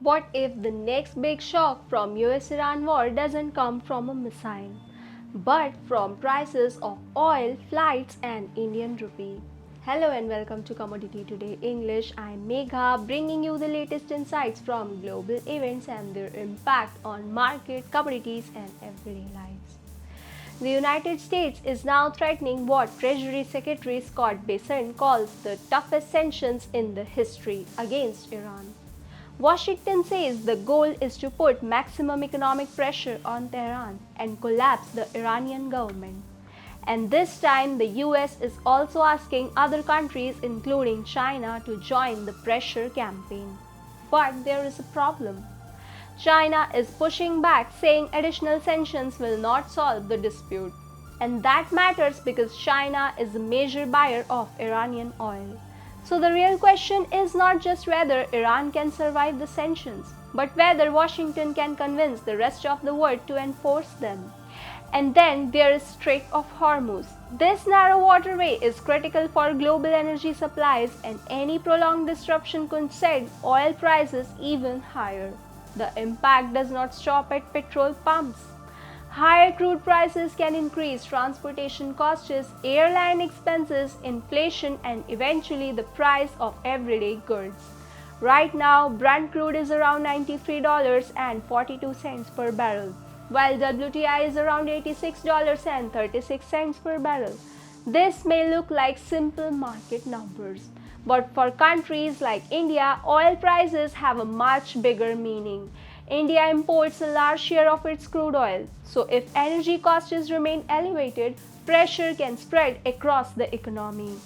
What if the next big shock from US-Iran war doesn't come from a missile, but from prices of oil, flights and Indian rupee? Hello and welcome to Commodity Today English. I'm Megha, bringing you the latest insights from global events and their impact on market, commodities and everyday lives. The United States is now threatening what Treasury Secretary Scott Bessent calls the toughest sanctions in the history against Iran. Washington says the goal is to put maximum economic pressure on Tehran and collapse the Iranian government. And this time, the US is also asking other countries, including China, to join the pressure campaign. But there is a problem. China is pushing back, saying additional sanctions will not solve the dispute. And that matters because China is a major buyer of Iranian oil. So the real question is not just whether Iran can survive the sanctions, but whether Washington can convince the rest of the world to enforce them. And then there is Strait of Hormuz. This narrow waterway is critical for global energy supplies, and any prolonged disruption could send oil prices even higher. The impact does not stop at petrol pumps. Higher crude prices can increase transportation costs, airline expenses, inflation, and eventually the price of everyday goods. Right now, Brent crude is around $93.42 per barrel, while WTI is around $86.36 per barrel. This may look like simple market numbers, but for countries like India, oil prices have a much bigger meaning. India imports a large share of its crude oil, so if energy costs remain elevated, pressure can spread across the economy.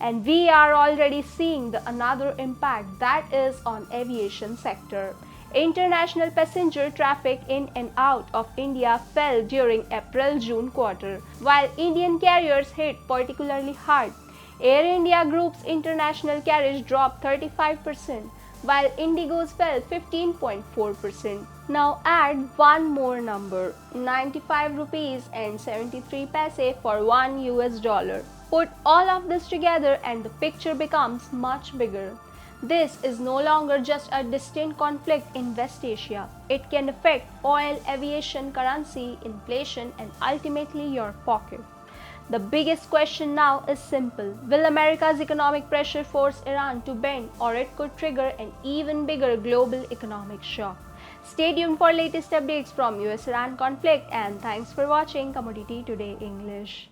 And we are already seeing another impact, that is on aviation sector. International passenger traffic in and out of India fell during April-June quarter, while Indian carriers hit particularly hard. Air India Group's international carriage dropped 35%, while Indigo's fell 15.4%. Now add one more number, 95 rupees and 73 paise for $1. Put all of this together and the picture becomes much bigger. This is no longer just a distant conflict in West Asia. It can affect oil, aviation, currency, inflation, and ultimately your pocket. The biggest question now is simple. Will America's economic pressure force Iran to bend, or it could trigger an even bigger global economic shock? Stay tuned for latest updates from US-Iran conflict, and thanks for watching Commodity Today English.